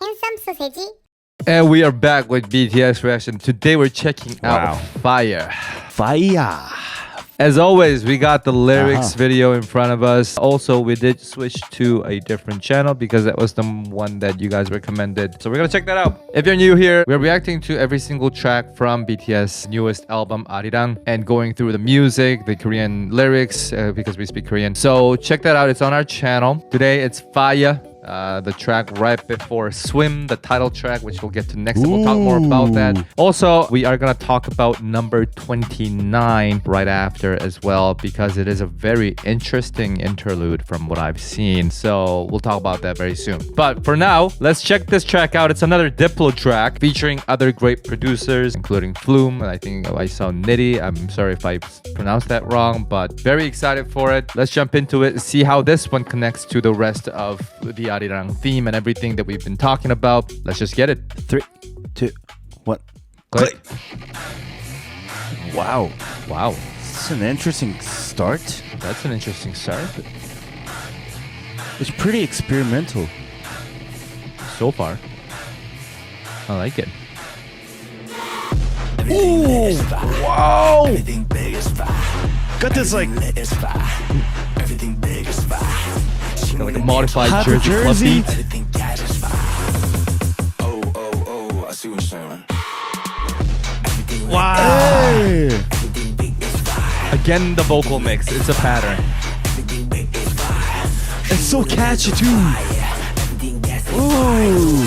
핸섬 소세지. And we are back with BTS reaction. Today we're checking out Fire. Fire. As always, we got the lyrics video in front of us. Also, we did switch to a different channel because that was the one that you guys recommended. So we're gonna check that out. If you're new here, we're reacting to every single track from BTS' newest album, Arirang, and going through the music, the Korean lyrics, because we speak Korean. So check that out. It's on our channel. Today, it's Fire. The track right before Swim, the title track, which we'll get to next. And we'll talk more about that. Also, we are going to talk about number 29 right after as well, because it is a very interesting interlude from what I've seen. So we'll talk about that very soon. But for now, let's check this track out. It's another Diplo track featuring other great producers, including Flume. I think I saw NITTI. I'm sorry if I pronounced that wrong, but very excited for it. Let's jump into it, see how this one connects to the rest of the Arirang theme and everything that we've been talking about. Let's just get it. 3, 2, 1. Click. Wow. Wow. It's an interesting start. That's an interesting start. It's pretty experimental. So far. I like it. Ooh! Wow! Got this like... Like a modified Hot Jersey club beat. Wow! Hey! Again, the vocal mix. It's a pattern. It's so catchy too. Ooh!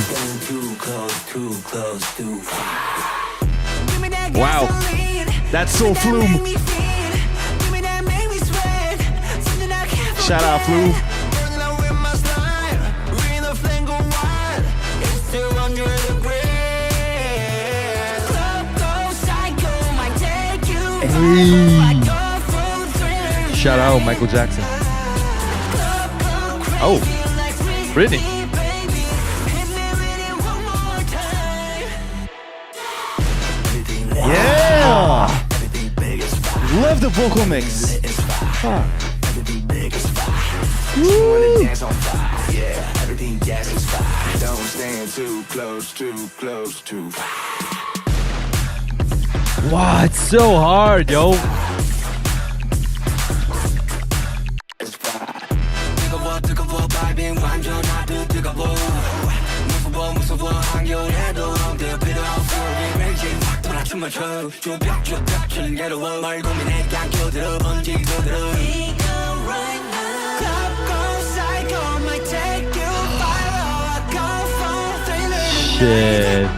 Wow! That's so Flume. Shout out Flume. Shout out Michael Jackson. Oh, Britney. Yeah! Love the vocal mix. Huh. Woo! Wow, it's so hard, yo. Shit.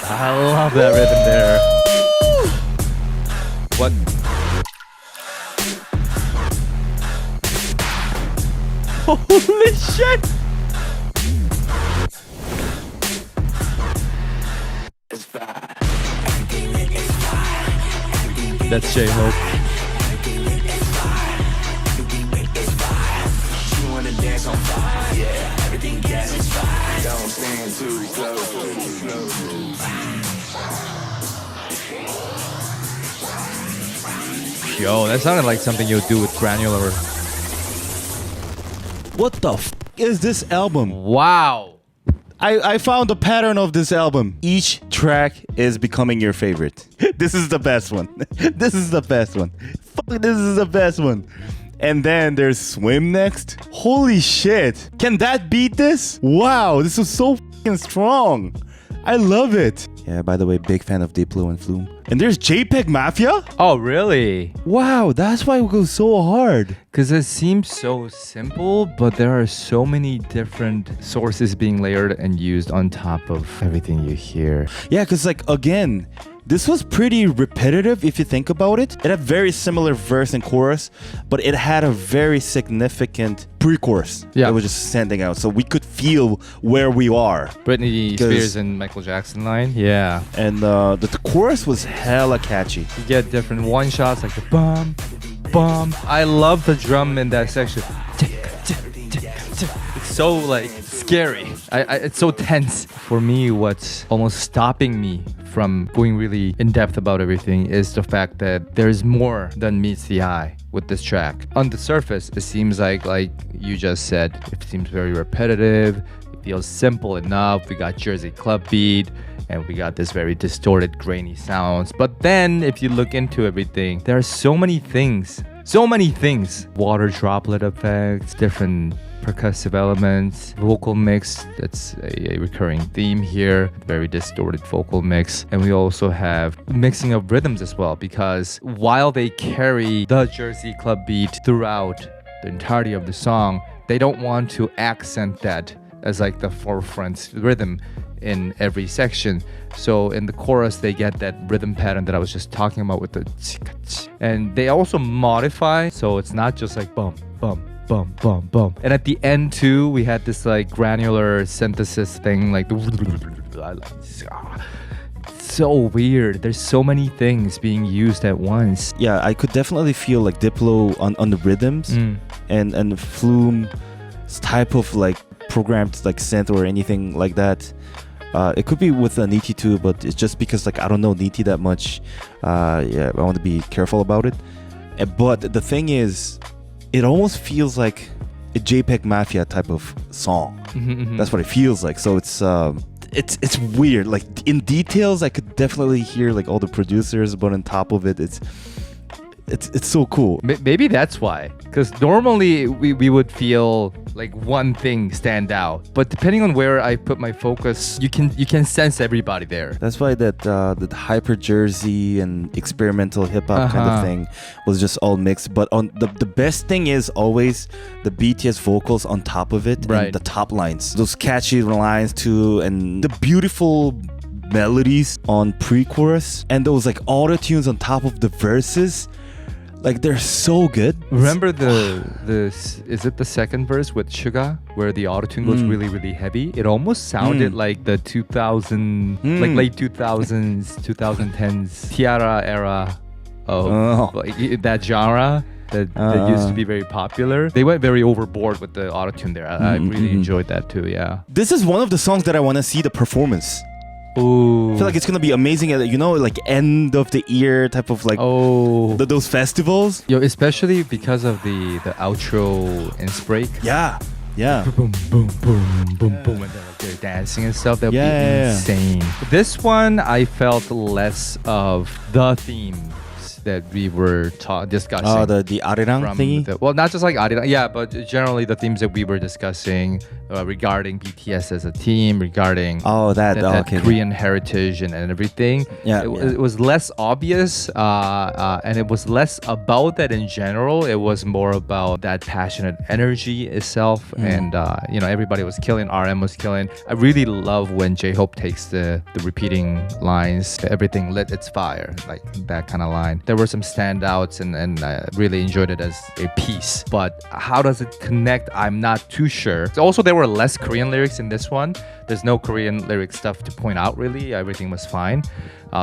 I love that rhythm there. What? Holy shit! That's J-Hope. Yo, that sounded like something you'd do with granular. What the f is this album? Wow. I found the pattern of this album. Each track is becoming your favorite. This is the best one. This is the best one. Fuck, this is the best one. And then there's Swim next. Holy shit. Can that beat this? Wow, this is so fucking strong. I love it. Yeah, by the way, big fan of Diplo and Flume. And there's JPEGMAFIA? Oh, really? Wow, that's why it goes so hard. Because it seems so simple, but there are so many different sources being layered and used on top of everything you hear. Yeah, because like, again, this was pretty repetitive if you think about it. It had very similar verse and chorus, but it had a very significant pre-chorus. Yeah. It was just standing out. So we could feel where we are. Britney Spears and Michael Jackson line. Yeah. And the chorus was hella catchy. You get different one-shots like the bum, bum. I love the drum in that section. It's so like scary. It's so tense. For me, what's almost stopping me from going really in depth about everything is the fact that there's more than meets the eye with this track. On the surface, it seems like you just said, it seems very repetitive. It feels simple enough. We got Jersey club beat, and we got this very distorted, grainy sounds. But then, if you look into everything, there are so many things. Water droplet effects, different percussive elements, vocal mix, that's a recurring theme here, very distorted vocal mix. And we also have mixing of rhythms as well, because while they carry the Jersey club beat throughout the entirety of the song, they don't want to accent that as like the forefront rhythm in every section. So in the chorus, they get that rhythm pattern that I was just talking about with the and they also modify, so it's not just like bum, bum, bum, bum, bum. And at the end too, we had this like granular synthesis thing, like so weird. There's so many things being used at once. Yeah, I could definitely feel like Diplo on the rhythms and Flume's type of like programmed like synth or anything like that. It could be with NITTI too, but it's just because like I don't know NITTI that much. Yeah, I want to be careful about it. But the thing is, it almost feels like a JPEGMAFIA type of song. That's what it feels like. So it's weird. Like in details, I could definitely hear like all the producers, but on top of it, it's so cool. Maybe that's why, because normally we would feel like one thing stand out, but depending on where I put my focus, you can sense everybody there. That's why that hyper Jersey and experimental hip hop kind of thing was just all mixed. But on the best thing is always the BTS vocals on top of it, right? And the top lines, those catchy lines too, and the beautiful melodies on pre-chorus, and those like auto tunes on top of the verses. Like they're so good. Remember the is it the second verse with Suga where the autotune goes really really heavy? It almost sounded like the 2000 like late 2000s 2010s Tiara era of like, that genre that used to be very popular. They went very overboard with the autotune there. I really enjoyed that too. Yeah. This is one of the songs that I want to see the performance. Ooh. I feel like it's gonna be amazing at, you know, like end of the year type of like those festivals. Yo, especially because of the outro break. Yeah. Boom, boom, boom, boom, boom, and then like they're dancing and stuff. That would be insane. This one, I felt less of the themes that we were discussing. Oh, the Arirang thingy? Well, not just like Arirang, yeah, but generally the themes that we were discussing regarding BTS as a team, regarding that Korean heritage and everything. Yeah, it was less obvious, and it was less about that in general. It was more about that passionate energy itself, and you know, everybody was killing. RM was killing. I really love when J-Hope takes the repeating lines, everything lit its fire, like that kind of line. There were some standouts, and I really enjoyed it as a piece. But how does it connect? I'm not too sure. Also, there were less Korean lyrics in this one. There's no Korean lyric stuff to point out, really. Everything was fine.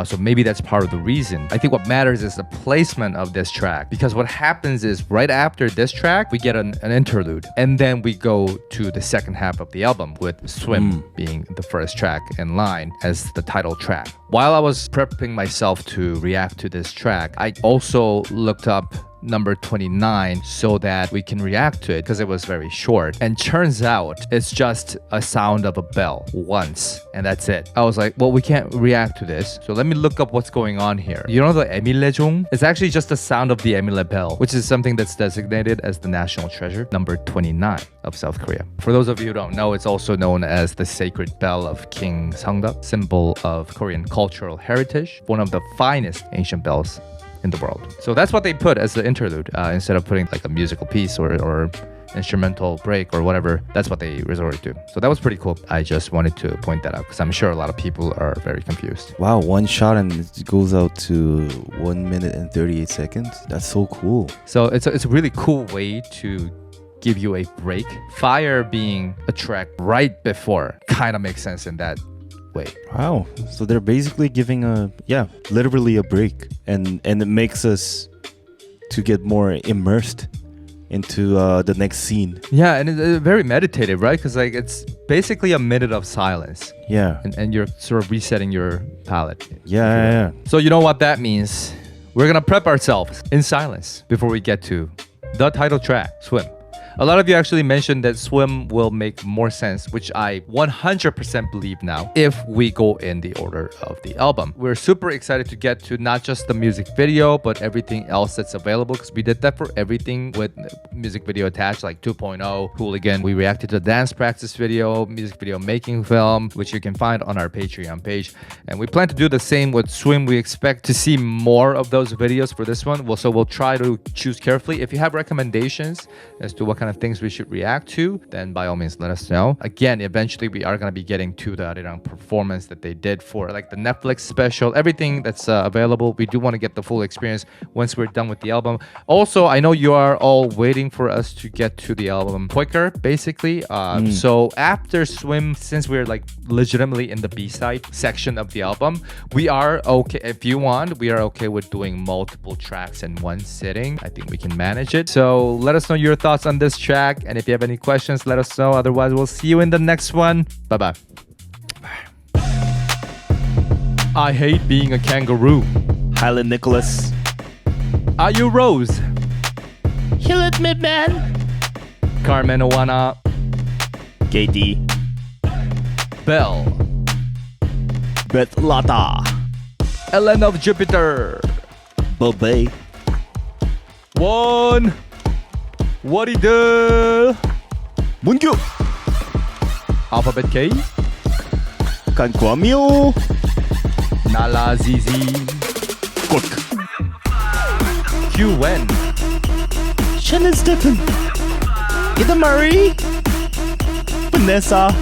So maybe that's part of the reason. I think what matters is the placement of this track, because what happens is right after this track, we get an interlude, and then we go to the second half of the album with Swim being the first track in line as the title track. While I was prepping myself to react to this track, I also looked up No.29 so that we can react to it, because it was very short. And turns out it's just a sound of a bell once, and that's it. I was like, well, we can't react to this, so let me look up what's going on here. You know the Emilejong? It's actually just the sound of the Emile bell, which is something that's designated as the national treasure, No.29 of South Korea. For those of you who don't know, it's also known as the sacred bell of King Seongdeok, symbol of Korean cultural heritage, one of the finest ancient bells in the world. So that's what they put as the interlude, instead of putting like a musical piece or instrumental break or whatever. That's what they resorted to. So that was pretty cool. I just wanted to point that out because I'm sure a lot of people are very confused. Wow, one shot and it goes out to 1 minute and 38 seconds. That's so cool. So it's a really cool way to give you a break. Fire being a track right before kind of makes sense in that way. Wow. So they're basically giving literally a break, and it makes us to get more immersed into the next scene. Yeah, and it's very meditative, right? Because like it's basically a minute of silence. Yeah. And you're sort of resetting your palette. Yeah. So you know what that means? We're gonna prep ourselves in silence before we get to the title track, Swim. A lot of you actually mentioned that Swim will make more sense, which I 100% believe now if we go in the order of the album. We're super excited to get to not just the music video, but everything else that's available, because we did that for everything with music video attached, like 2.0, Hooligan. We reacted to the dance practice video, music video making film, which you can find on our Patreon page. And we plan to do the same with Swim. We expect to see more of those videos for this one. So we'll try to choose carefully. If you have recommendations as to what kind of things we should react to, then by all means let us know. Again, eventually we are going to be getting to the performance that they did for like the Netflix special, everything that's available. We do want to get the full experience once we're done with the album. Also, I know you are all waiting for us to get to the album quicker, basically. So after Swim, since we're like legitimately in the B-side section of the album, we are okay. If you want, we are okay with doing multiple tracks in one sitting. I think we can manage it. So let us know your thoughts on this track, and if you have any questions, let us know. Otherwise, we'll see you in the next one. Bye. I hate being a kangaroo. Highland Nicholas. Are you Rose? Heal it, Midman. Carmen Owana. KD. Belle. Beth Lata. Ellen of Jupiter. Bobay. One. What he do? Munkyu. Alphabet K. Kankwamyo. Nala Zizi. Kork. QN. Shannon Stephen. Ida Marie. Vanessa.